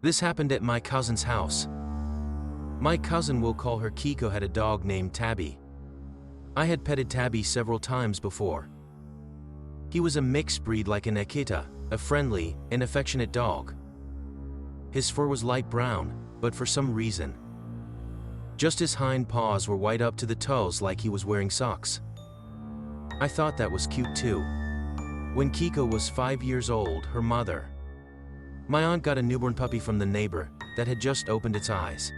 This happened at my cousin's house. My cousin, will call her Kiko, had a dog named Tabby. I had petted Tabby several times before. He was a mixed breed like an Akita, a friendly and affectionate dog. His fur was light brown, but for some reason, just his hind paws were white up to the toes like he was wearing socks. I thought that was cute too. When Kiko was 5 years old, her mother, my aunt, got a newborn puppy from the neighbor that had just opened its eyes.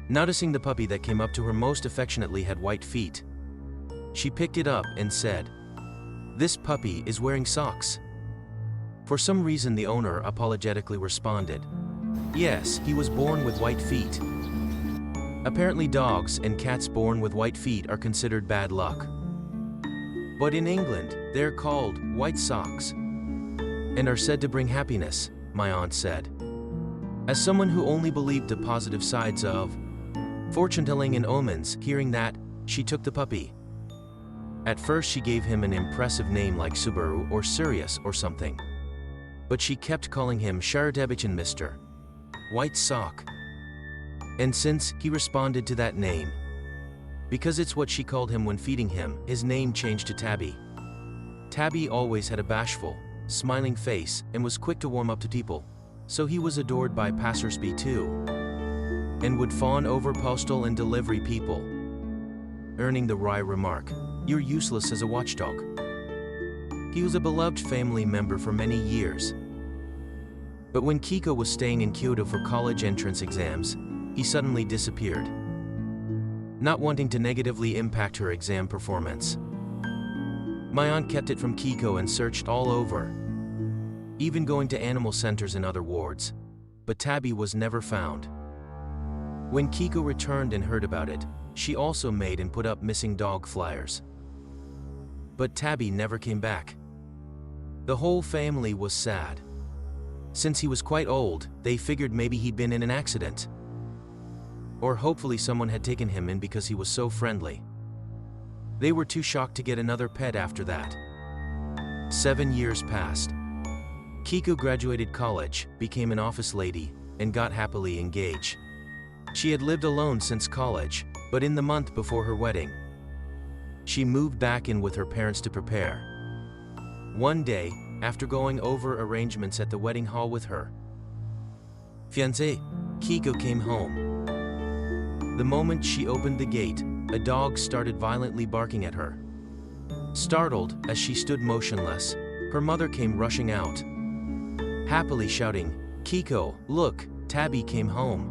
Noticing the puppy that came up to her most affectionately had white feet, she picked it up and said, "This puppy is wearing socks." For some reason, the owner apologetically responded, "Yes, he was born with white feet." Apparently dogs and cats born with white feet are considered bad luck. But in England, they're called white socks and are said to bring happiness, my aunt said. As someone who only believed the positive sides of fortune-telling and omens, hearing that, she took the puppy. At first she gave him an impressive name like Subaru or Sirius or something. But she kept calling him Sharadebichin, Mr. White Sock. And since he responded to that name, because it's what she called him when feeding him, his name changed to Tabby. Tabby always had a bashful, smiling face and was quick to warm up to people, so he was adored by passers-by too, and would fawn over postal and delivery people, earning the wry remark, "You're useless as a watchdog." He was a beloved family member for many years. But when Kiko was staying in Kyoto for college entrance exams, he suddenly disappeared. Not wanting to negatively impact her exam performance, my aunt kept it from Kiko and searched all over, even going to animal centers and other wards, but Tabby was never found. When Kiko returned and heard about it, she also made and put up missing dog flyers. But Tabby never came back. The whole family was sad. Since he was quite old, they figured maybe he'd been in an accident. Or hopefully someone had taken him in because he was so friendly. They were too shocked to get another pet after that. 7 years passed. Kiko graduated college, became an office lady, and got happily engaged. She had lived alone since college, but in the month before her wedding, she moved back in with her parents to prepare. One day, after going over arrangements at the wedding hall with her fiancé, Kiko came home. The moment she opened the gate, a dog started violently barking at her. Startled, as she stood motionless, her mother came rushing out, happily shouting, "Kiko, look, Tabby came home,"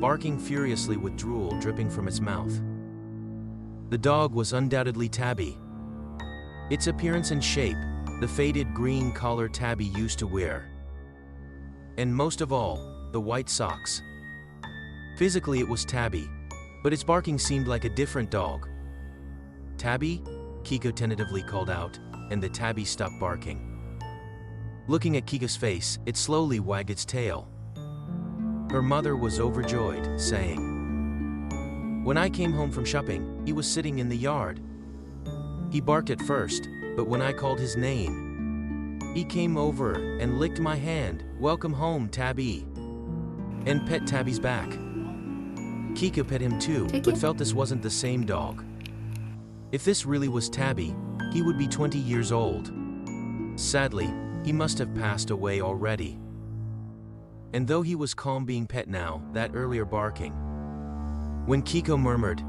barking furiously with drool dripping from its mouth. The dog was undoubtedly Tabby. Its appearance and shape, the faded green collar Tabby used to wear, and most of all, the white socks. Physically it was Tabby, but its barking seemed like a different dog. "Tabby?" Kiko tentatively called out, and the Tabby stopped barking. Looking at Kiko's face, it slowly wagged its tail. Her mother was overjoyed, saying, "When I came home from shopping, he was sitting in the yard. He barked at first, but when I called his name, he came over and licked my hand, 'Welcome home, Tabby,' and pet Tabby's back." Kiko pet him too, but felt this wasn't the same dog. If this really was Tabby, he would be 20 years old. Sadly, he must have passed away already. And though he was calm being pet now, that earlier barking, when Kiko murmured,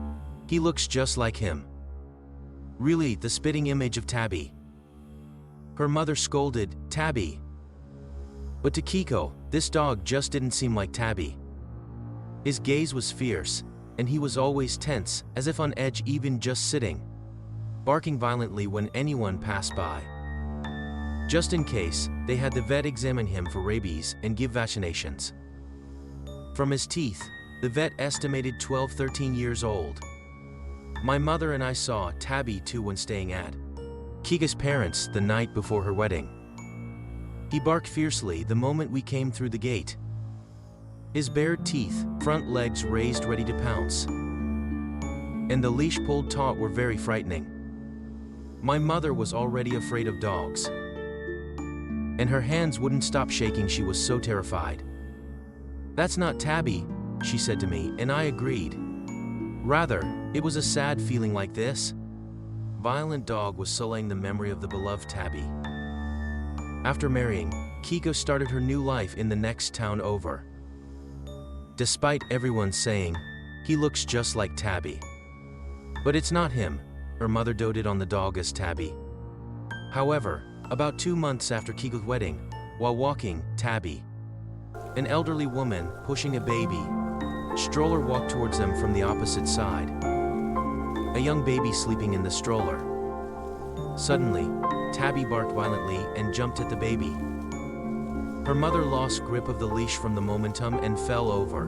"He looks just like him." Really, the spitting image of Tabby. Her mother scolded, "Tabby." But to Kiko, this dog just didn't seem like Tabby. His gaze was fierce, and he was always tense, as if on edge even just sitting, barking violently when anyone passed by. Just in case, they had the vet examine him for rabies and give vaccinations. From his teeth, the vet estimated 12-13 years old. My mother and I saw Tabby too when staying at Kiko's parents the night before her wedding. He barked fiercely the moment we came through the gate. His bared teeth, front legs raised ready to pounce, and the leash pulled taut were very frightening. My mother was already afraid of dogs, and her hands wouldn't stop shaking. She was so terrified. "That's not Tabby," she said to me, and I agreed. Rather, it was a sad feeling like this. Violent dog was sullying the memory of the beloved Tabby. After marrying, Kiko started her new life in the next town over. Despite everyone saying, "He looks just like Tabby." But it's not him. Her mother doted on the dog as Tabby. However, about 2 months after Kiko's wedding, while walking Tabby, an elderly woman pushing a baby stroller walked towards them from the opposite side. A young baby sleeping in the stroller. Suddenly, Tabby barked violently and jumped at the baby. Her mother lost grip of the leash from the momentum and fell over.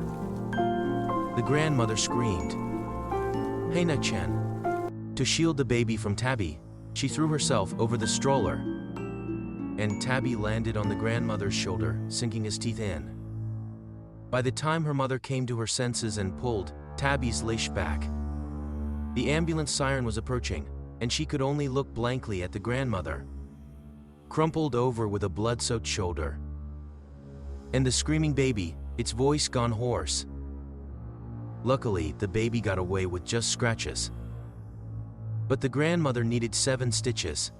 The grandmother screamed, "Hey Chen!" To shield the baby from Tabby, she threw herself over the stroller, and Tabby landed on the grandmother's shoulder, sinking his teeth in. By the time her mother came to her senses and pulled Tabby's leash back, the ambulance siren was approaching, and she could only look blankly at the grandmother, crumpled over with a blood-soaked shoulder. And the screaming baby, its voice gone hoarse. Luckily, the baby got away with just scratches. But the grandmother needed 7 stitches.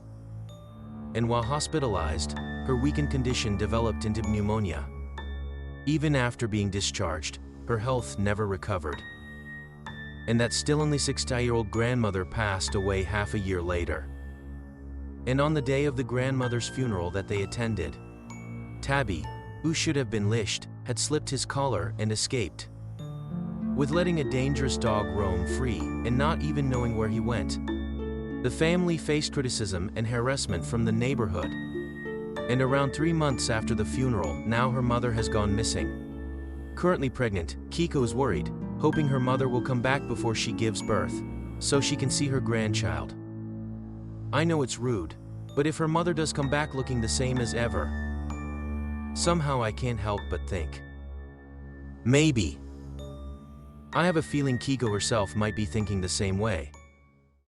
And while hospitalized, her weakened condition developed into pneumonia. Even after being discharged, her health never recovered. And that still only 60-year-old grandmother passed away half a year later. And on the day of the grandmother's funeral that they attended, Tabby, who should have been leashed, had slipped his collar and escaped. With letting a dangerous dog roam free and not even knowing where he went, the family faced criticism and harassment from the neighborhood. And around 3 months after the funeral, now her mother has gone missing. Currently pregnant, Kiko is worried, hoping her mother will come back before she gives birth, so she can see her grandchild. I know it's rude, but if her mother does come back looking the same as ever, somehow I can't help but think, maybe. I have a feeling Kiko herself might be thinking the same way.